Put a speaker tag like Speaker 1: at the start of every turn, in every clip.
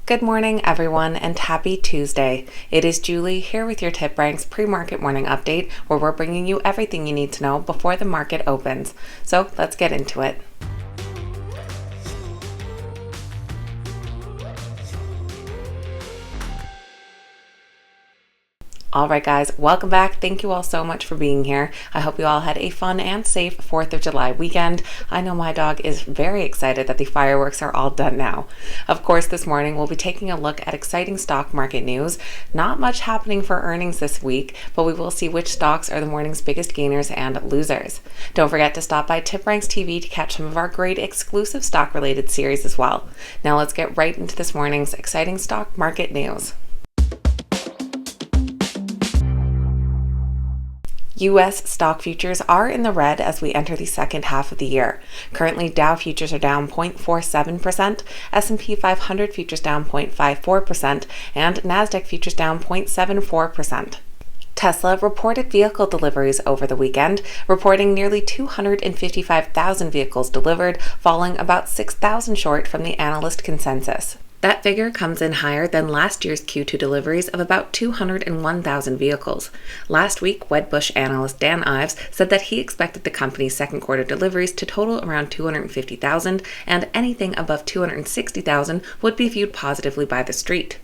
Speaker 1: Good morning, everyone, and happy Tuesday. It is Julie here with your TipRanks pre-market morning update, where we're bringing you everything you need to know before the market opens. So let's get into it. Alright guys, welcome back. Thank you all so much for being here. I hope you all had a fun and safe 4th of July weekend. I know my dog is very excited that the fireworks are all done now. Of course, this morning we'll be taking a look at exciting stock market news. Not much happening for earnings this week, but we will see which stocks are the morning's biggest gainers and losers. Don't forget to stop by TipRanks TV to catch some of our great exclusive stock related series as well. Now let's get right into this morning's exciting stock market news. U.S. stock futures are in the red as we enter the second half of the year. Currently, Dow futures are down 0.47%, S&P 500 futures down 0.54%, and NASDAQ futures down 0.74%. Tesla reported vehicle deliveries over the weekend, reporting nearly 255,000 vehicles delivered, falling about 6,000 short from the analyst consensus. That figure comes in higher than last year's Q2 deliveries of about 201,000 vehicles. Last week, Wedbush analyst Dan Ives said that he expected the company's second quarter deliveries to total around 250,000, and anything above 260,000 would be viewed positively by the street.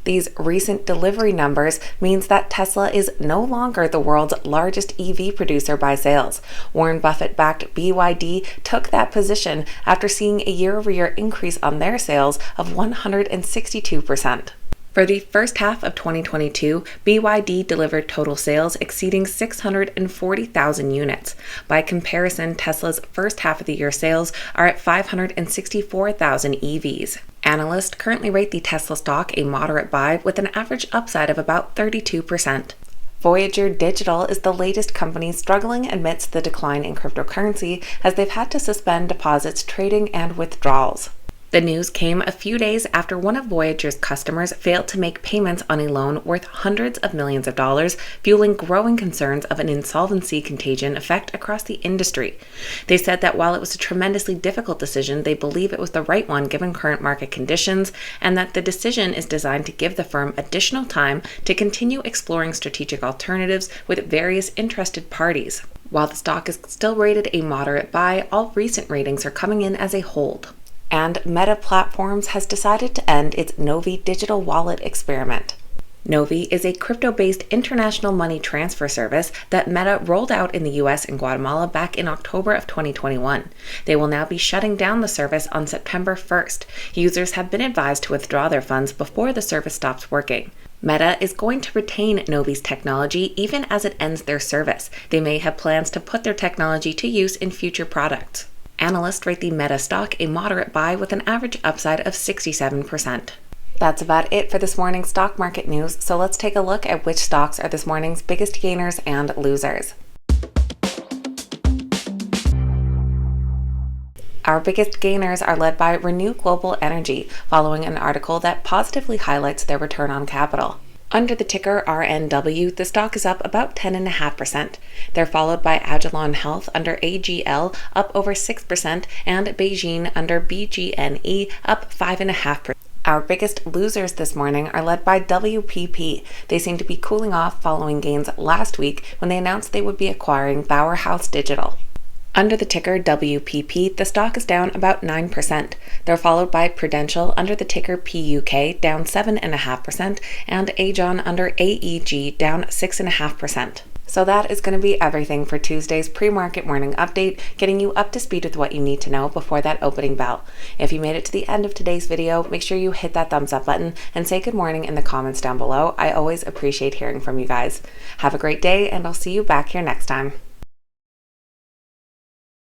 Speaker 1: These recent delivery numbers means that Tesla is no longer the world's largest EV producer by sales. Warren Buffett-backed BYD took that position after seeing a year-over-year increase on their sales of 162%. For the first half of 2022, BYD delivered total sales exceeding 640,000 units. By comparison, Tesla's first half of the year sales are at 564,000 EVs. Analysts currently rate the Tesla stock a moderate buy with an average upside of about 32%. Voyager Digital is the latest company struggling amidst the decline in cryptocurrency as they've had to suspend deposits, trading, and withdrawals. The news came a few days after one of Voyager's customers failed to make payments on a loan worth hundreds of millions of dollars, fueling growing concerns of an insolvency contagion effect across the industry. They said that while it was a tremendously difficult decision, they believe it was the right one given current market conditions, and that the decision is designed to give the firm additional time to continue exploring strategic alternatives with various interested parties. While the stock is still rated a moderate buy, all recent ratings are coming in as a hold. And Meta Platforms has decided to end its Novi digital wallet experiment. Novi is a crypto-based international money transfer service that Meta rolled out in the US and Guatemala back in October of 2021. They will now be shutting down the service on September 1st. Users have been advised to withdraw their funds before the service stops working. Meta is going to retain Novi's technology even as it ends their service. They may have plans to put their technology to use in future products. Analysts rate the Meta stock a moderate buy with an average upside of 67%. That's about it for this morning's stock market news, so let's take a look at which stocks are this morning's biggest gainers and losers. Our biggest gainers are led by Renew Global Energy, following an article that positively highlights their return on capital. Under the ticker RNW, the stock is up about 10.5%. They're followed by Agilon Health under AGL, up over 6%, and Beijing under BGNE, up 5.5%. Our biggest losers this morning are led by WPP. They seem to be cooling off following gains last week when they announced they would be acquiring Powerhouse Digital. Under the ticker WPP, the stock is down about 9%. They're followed by Prudential under the ticker PUK, down 7.5%, and Aegon under AEG, down 6.5%. So that is going to be everything for Tuesday's pre-market morning update, getting you up to speed with what you need to know before that opening bell. If you made it to the end of today's video, make sure you hit that thumbs up button and say good morning in the comments down below. I always appreciate hearing from you guys. Have a great day, and I'll see you back here next time.